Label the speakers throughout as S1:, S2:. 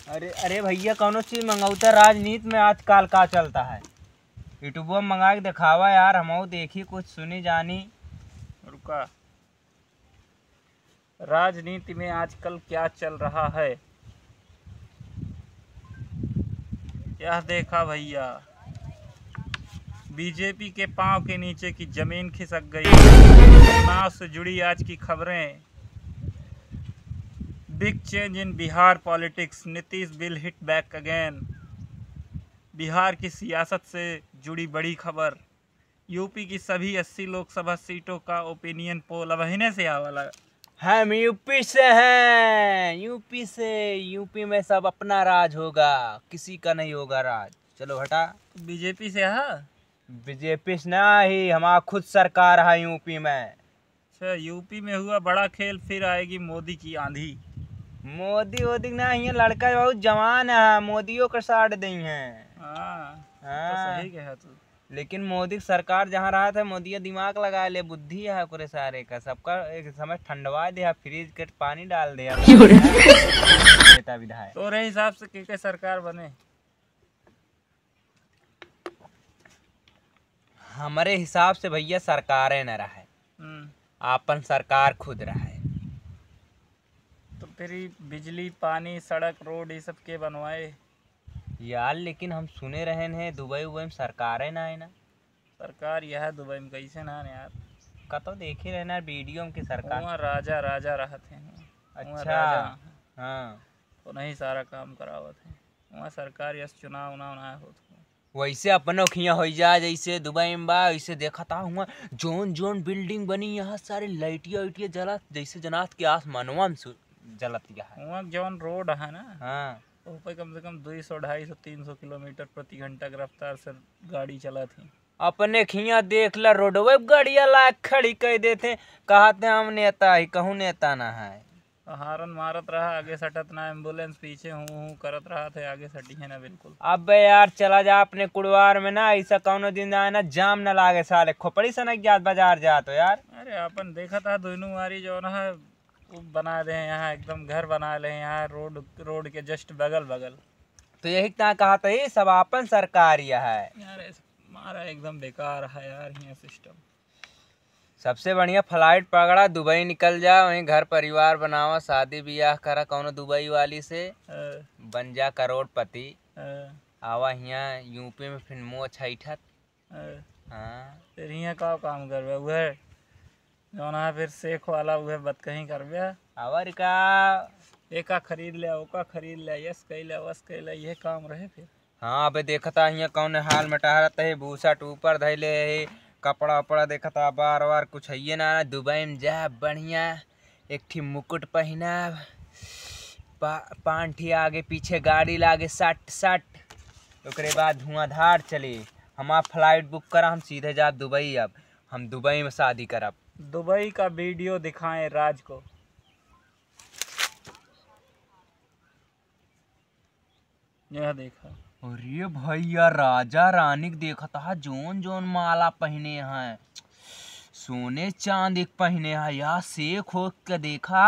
S1: अरे अरे भैया कौनो चीज मंगौता राजनीति में आजकल का चलता है। यूट्यूब में मंगा के दिखावा यार, हम देखी कुछ सुनी जानी।
S2: रुका, राजनीति में आजकल क्या चल रहा है यह देखा भैया। बीजेपी के पांव के नीचे की जमीन खिसक गई। चुनाव से जुड़ी आज की खबरें। Big change in Bihar politics, Nitish will hit back again. Bihar की सियासत से जुड़ी बड़ी खबर। यूपी की सभी 80 लोकसभा सीटों का ओपिनियन पोल। अब महीने से आवाला
S1: हम यूपी से हैं, यूपी से। यूपी में सब अपना राज होगा, किसी का नहीं होगा राज। चलो हटा।
S2: बीजेपी से है,
S1: बीजेपी से ना ही, हमारा खुद सरकार है यूपी में।
S2: अच्छा, यूपी में हुआ बड़ा खेल, फिर आएगी मोदी की आंधी।
S1: मोदी वोदी ना, ये लड़का बहुत जवान है, मोदियों का साथ दी है।
S2: हाँ तो
S1: हाँ।
S2: सही कहा तू।
S1: लेकिन मोदी की सरकार जहाँ रहा था, मोदी दिमाग लगा ले, बुद्धि है पूरे सारे का। सबका एक समय ठंडवा दिया, फ्रीज के पानी डाल दिया नेता विधायक।
S2: तोरे हिसाब से के सरकार बने?
S1: हमारे हिसाब से भैया सरकारें न रहे, आपन सरकार खुद रहे।
S2: तो फिर बिजली पानी सड़क रोड ये सब के बनवाए
S1: यार? लेकिन हम सुने रहे हैं दुबई उबई में सरकारें ना है ना।
S2: सरकार यह दुबई में कैसे ना यार,
S1: कतो देखे रहना वीडियो में की सरकार।
S2: वहाँ राजा राजा रहते हैं।
S1: अच्छा। हाँ,
S2: तो नहीं सारा काम करावत है वहाँ सरकार। यस चुनाव उनाव ना होता।
S1: वैसे अपनों खिया हो जा, जैसे दुबई में बा वैसे देखा था हुआ जोन जोन बिल्डिंग बनी, यहाँ सारे लाइटिया उइटिया जला, जैसे जनात के आसमानवा में जलतिया है।
S2: वहाँ जौन रोड है ना,
S1: हाँ,
S2: पे कम से कम 200 250 300 किलोमीटर प्रति घंटा की रफ्तार से गाड़ी चला थी।
S1: अपने खिया देख ला रोडवे गाड़िया ला खड़ी कर देते, कहते हम नेता ही, कहूँ नेता ना है।
S2: हारन मारत रहा, आगे सटत ना, एम्बुलेंस पीछे हूँ करत रहा थे, आगे सटी है ना बिल्कुल।
S1: अब यार चला जा अपने कुड़वार में ना, ऐसा कौनो दिन आए ना जाम न लागे, साले खोपड़ी से न जात बाजार जा तो यार।
S2: अरे अपन देखा था दोनों मारी जो ना है वो बना दे यहाँ, एकदम घर बना ले यहाँ रोड के जस्ट बगल बगल।
S1: तो यही कहा था, ये सब अपन सरकार यह है
S2: यार। हमारा एकदम बेकार है यार यहाँ सिस्टम।
S1: सबसे बढ़िया फ्लाइट पकड़ा, दुबई निकल जा, वहीं घर परिवार बनावा, शादी ब्याह करा कौनो दुबई वाली से, बन जा करोड़पति। आवा यहाँ यूपी में फिर मुँह छैठत। हाँ,
S2: फिर यहाँ का काम करबे वह जो ना फिर शेख वाला वह बत कहीं करबे।
S1: और का
S2: एका खरीद ले, ओका खरीद ले, यस कैले वस कैले, ये काम रहे फिर।
S1: हाँ, अबे देखता यहाँ कौन हाल में टहरत है, भूसा ऊपर धैले है, कपड़ा वपड़ा देखता बार बार कुछ है ना। दुबई में जा बढ़िया, एक ठी मुकुट पहना, पांठी आगे पीछे गाड़ी लागे सट सट, उसके बाद धुआंधार चली। हमारा फ्लाइट बुक करा, हम सीधे जा दुबई। अब हम दुबई में शादी करब।
S2: दुबई का वीडियो दिखाएं राज को। यह देखा,
S1: अरे भैया राजा रानी देखा था, जोन जोन माला पहने हैं, सोने चांदी पहने हैं यार, शेख हो के देखा।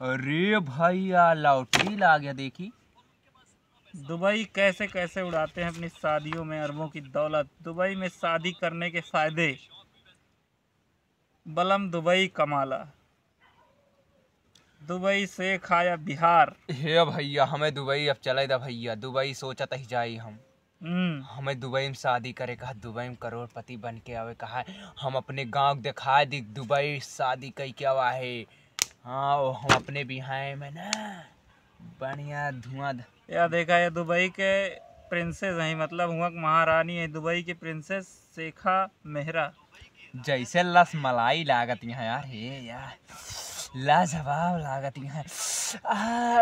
S1: अरे भैया लॉटरी ला गया देखी।
S2: दुबई कैसे कैसे उड़ाते हैं अपनी शादियों में अरबों की दौलत। दुबई में शादी करने के फायदे, बलम दुबई कमाला, दुबई से खाया बिहार।
S1: हे भैया हमें दुबई अब चले दा भैया, दुबई सोचत ही जाई हम। हमें दुबई में शादी करे कहा, दुबई में करोड़पति बन के आवे कहा, हम अपने गांव दिखा दी दुबई शादी कई के आवा है। हाँ, हम अपने बिहार में ना बढ़िया धुआं।
S2: यह देखा, ये दुबई के प्रिंसेस हैं, मतलब हुआ महारानी है दुबई की प्रिंसेस शेखा मेहरा।
S1: जैसे रस मलाई लागत यहाँ यार, हे यार लाजवाब लागत यहाँ,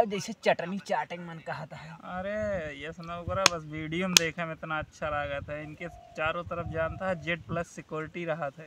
S1: जैसे चटनी चाटन मन कहता है।
S2: अरे ये सुना करा, बस वीडियो में देखा में इतना अच्छा लगा था। इनके चारों तरफ जानता है जेड प्लस सिक्योरिटी रहा था।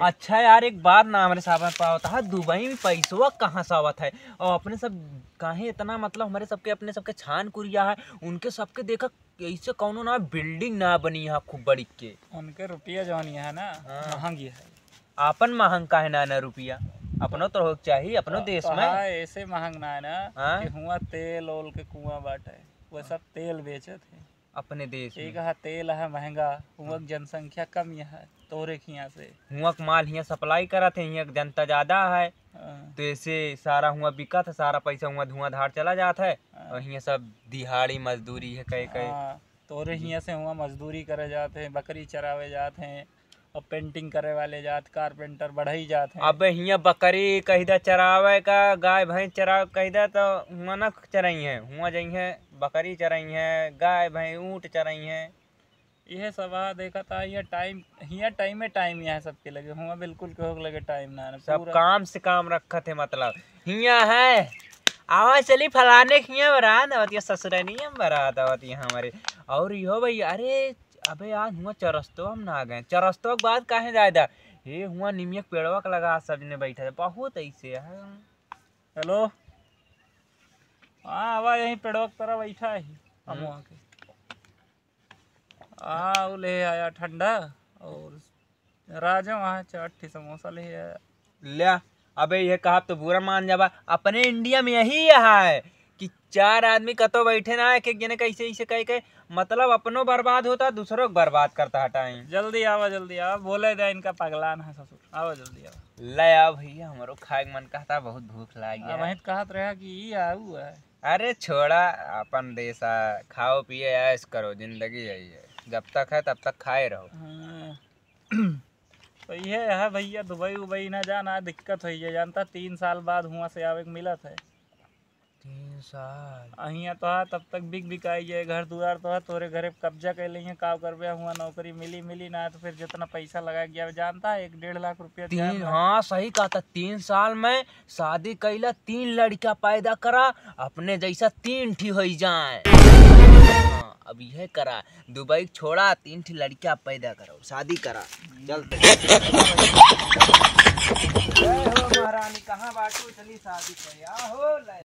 S1: अच्छा यार, एक बात ना हमारे साहब पाता है, दुबई में पैसवा कहाँ से आवत है, और अपने सब काहे इतना, मतलब हमारे सबके अपने सबके छान कुरिया है, उनके सबके देखा ऐसे कौनो ना बिल्डिंग ना बनी है खूब बड़ी के।
S2: उनके रुपया जौन है ना महंगी है।
S1: आपन महंग का है ना रुपया। अपनो तो होक चाहिए अपनो देश में।
S2: ऐसे महंग ना है ना
S1: हाँ?
S2: कि हुआ तेल ओल के कुआं बाटे, वो सब तेल बेचत है
S1: अपने देश में।
S2: एक है तेल है महंगा, हुआ जनसंख्या कम यहाँ तोरे यहाँ से,
S1: हुआ माल यहाँ सप्लाई करत है, यहाँ जनता ज्यादा है
S2: हाँ,
S1: तो ऐसे सारा हुआ बिकत है, सारा पैसा हुआ धुआंधार चला जाता है
S2: हाँ।
S1: और यहाँ सब दिहाड़ी मजदूरी है कई कई।
S2: हाँ, तोरे यहाँ से हुआ मजदूरी करे जाते हैं, बकरी चरावे जाते हैं और पेंटिंग करे वाले जाते, कारपेंटर बढ़ई जाते हैं।
S1: अब यहाँ बकरी कहिदा चरावे का, गाय भैंस चरावे कहिदा तो हुआ ना चराई है, हुआ जाई है बकरी चराई है, गाय भैंस ऊँट चराई है।
S2: यह सब देखा था ये टाइम में टाइम यहाँ सबके लगे हुआ, बिल्कुल के लगे टाइम ना है,
S1: सब
S2: पूरा
S1: काम से काम रखा थे मतलब हिया है। आवाज चली फलाने के यहाँ बारात आवती है, ससुरानिया में बारात आवती है हमारे। और यो भाई अरे अबे आज हुआ चरस्तो हम ना गए, चरस्तो के बाद काहे ज्यादा ये हुआ निमिया पेड़वा का लगा सब ने बैठा है बहुत ऐसे है।
S2: हेलो, हाँ आवा यहीं पेड़वा की तरह बैठा है हम वहाँ के। हाँ वो ले आया ठंडा और राजा वहाँ चाट समोसा ले आया।
S1: ले अबे ये कहा तो बुरा मान जाबा, अपने इंडिया में यही है कि 4 आदमी कतो बैठे ना एक एक जने कैसे ऐसे कह के मतलब अपनो बर्बाद होता दूसरों को बर्बाद करता हटाई।
S2: जल्दी आवा बोले दे इनका पगलान है ससुर, आवा जल्दी आवा।
S1: ले आ भैया हमारो खाए के मन कहता, बहुत भूख लागी है।
S2: वहीं कहत रहा कि ये आऊ है।
S1: अरे छोड़ा अपन देश है, खाओ पिए ऐश करो, जिंदगी यही है, जब तक है तब तक खाए रहो।
S2: हाँ। तो ये है भैया, दुबई उबई ना जाना दिक्कत हुई है, जानता 3 साल बाद हुआ से आवे के मिलत है।
S1: 3 साल
S2: अहिया तो है तब तक बिक बिकाई जाए, घर दुआर तो है तोरे घरे कब्जा कर ली है, का करबे हुआ नौकरी मिली ना तो फिर जितना पैसा लगा गया जानता है 1-1.5 लाख रुपया।
S1: 3 हाँ सही कहा था, 3 साल में शादी कैला, 3 लड़का पैदा करा, अपने जैसा 3 ठी हो जाए। हाँ अब यह करा, दुबई छोड़ा 3 ठी लड़का पैदा करो, शादी करा, चलते। जय हो महारानी, कहाँ बाटू चली शादी कर हो।